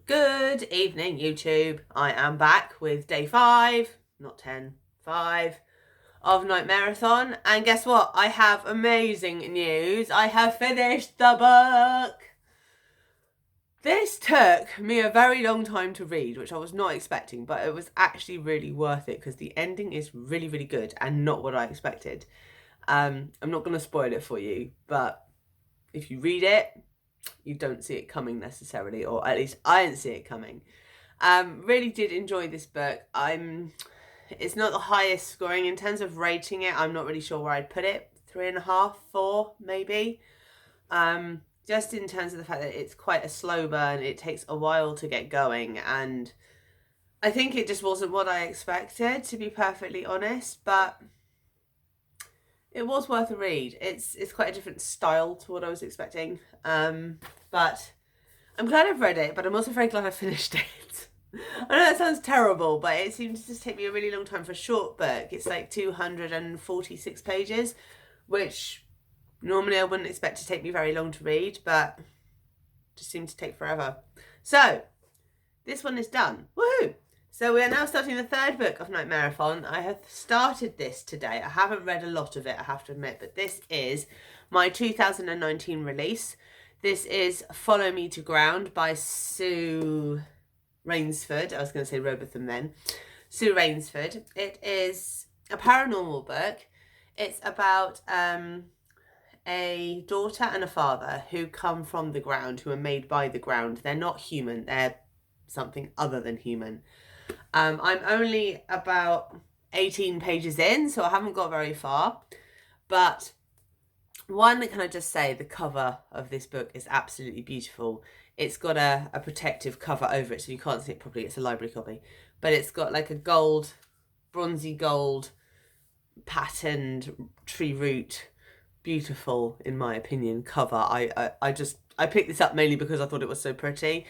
Good evening, YouTube. I am back with day 5, not 10, 5 of Nightmareathon. And guess what? I have amazing news. I have finished the book. This took me a very long time to read, which I was not expecting, but it was actually really worth it because the ending is really, really good and not what I expected. I'm not going to spoil it for you, but if you read it, you don't see it coming necessarily, or at least I didn't see it coming. Really did enjoy this book. It's not the highest scoring in terms of rating it. I'm not really sure where I'd put it. 3.5, 4 maybe. Just in terms of the fact that it's quite a slow burn. It takes a while to get going, and I think it just wasn't what I expected, to be perfectly honest, but it was worth a read. It's quite a different style to what I was expecting. But I'm glad I've read it, but I'm also very glad I finished it. I know that sounds terrible, but it seems to just take me a really long time for a short book. It's like 246 pages, which normally I wouldn't expect to take me very long to read, but just seemed to take forever. So, this one is done. Woohoo! So we are now starting the third book of Nightmareathon. I have started this today. I haven't read a lot of it, I have to admit, but this is my 2019 release. This is Follow Me to Ground by Sue Rainsford. I was going to say Robotham then. Sue Rainsford. It is a paranormal book. It's about a daughter and a father who come from the ground, who are made by the ground. They're not human. They're something other than human. I'm only about 18 pages in, so I haven't got very far. But one, can I just say, the cover of this book is absolutely beautiful. It's got a protective cover over it, so you can't see it properly. It's a library copy. But it's got like a gold, bronzy gold patterned tree root, beautiful, in my opinion, cover. I picked this up mainly because I thought it was so pretty.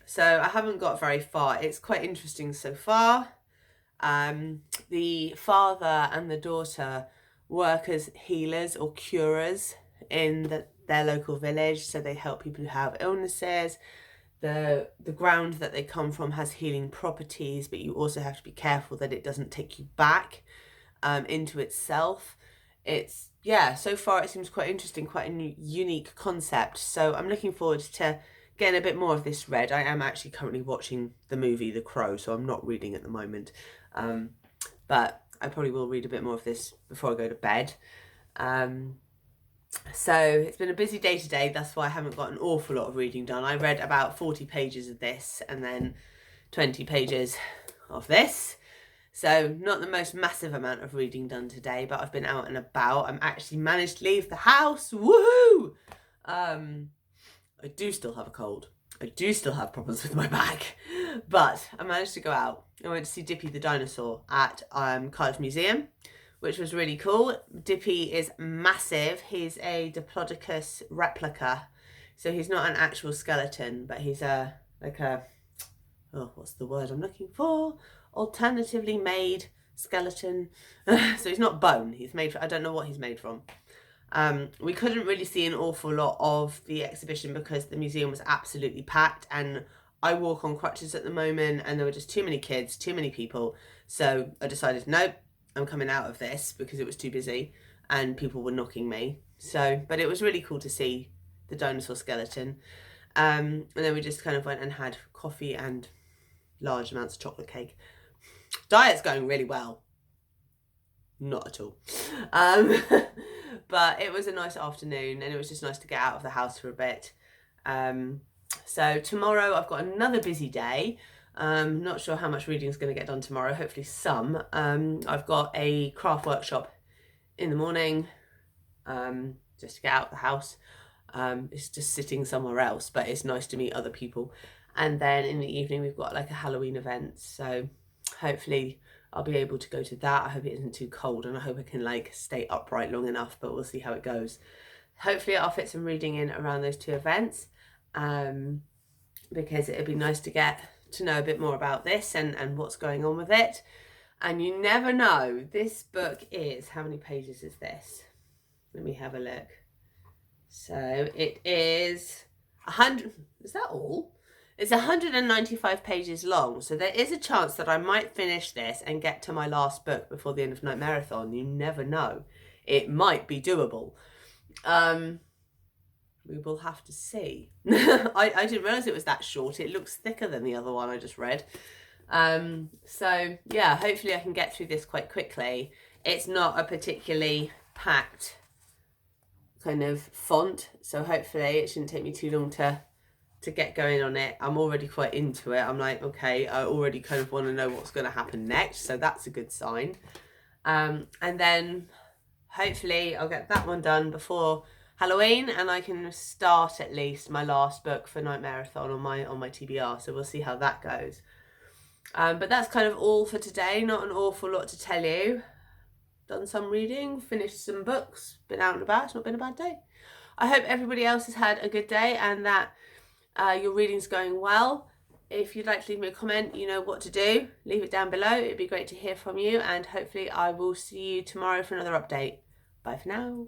So I haven't got very far. It's quite interesting so far. The father and the daughter work as healers or curers in their local village. So they help people who have illnesses. The ground that they come from has healing properties, but you also have to be careful that it doesn't take you back into itself. So far it seems quite interesting, quite a unique concept. So I'm looking forward to getting a bit more of this read. I am actually currently watching the movie The Crow, so I'm not reading at the moment. But I probably will read a bit more of this before I go to bed. So it's been a busy day today. That's why I haven't got an awful lot of reading done. I read about 40 pages of this and then 20 pages of this. So not the most massive amount of reading done today, but I've been out and about. I'm actually managed to leave the house. Woohoo! I do still have a cold. I do still have problems with my back, but I managed to go out. I went to see Dippy the dinosaur at Cardiff Museum, which was really cool. Dippy is massive. He's a Diplodocus replica, so he's not an actual skeleton, but he's what's the word I'm looking for? Alternatively made skeleton. So he's not bone. He's made. I don't know what he's made from. We couldn't really see an awful lot of the exhibition because the museum was absolutely packed, and I walk on crutches at the moment, and there were just too many kids, too many people. So I decided, nope, I'm coming out of this because it was too busy and people were knocking me. But it was really cool to see the dinosaur skeleton. And then we just kind of went and had coffee and large amounts of chocolate cake. Diet's going really well. Not at all. But it was a nice afternoon, and it was just nice to get out of the house for a bit. So tomorrow I've got another busy day. Not sure how much reading is going to get done tomorrow. Hopefully some. I've got a craft workshop in the morning, just to get out of the house. It's just sitting somewhere else, but it's nice to meet other people. And then in the evening we've got like a Halloween event. So hopefully I'll be able to go to that. I hope it isn't too cold, and I hope I can like stay upright long enough, but we'll see how it goes. Hopefully I'll fit some reading in around those two events, because it'd be nice to get to know a bit more about this and what's going on with it. And you never know, this book is, how many pages is this? Let me have a look. So it is 100, is that all? It's 195 pages long, so there is a chance that I might finish this and get to my last book before the end of Nightmareathon. You never know. It might be doable. We will have to see. I didn't realise it was that short. It looks thicker than the other one I just read. So yeah, hopefully I can get through this quite quickly. It's not a particularly packed kind of font, so hopefully it shouldn't take me too long to get going on it. I'm already quite into it. I'm like, okay, I already kind of want to know what's going to happen next, so that's a good sign. And then hopefully I'll get that one done before Halloween, and I can start at least my last book for Nightmareathon on my TBR, so we'll see how that goes. But that's kind of all for today. Not an awful lot to tell you. Done some reading, finished some books, been out and about. It's not been a bad day. I hope everybody else has had a good day and that your reading's going well. If you'd like to leave me a comment, you know what to do. Leave it down below. It'd be great to hear from you, and hopefully I will see you tomorrow for another update. Bye for now.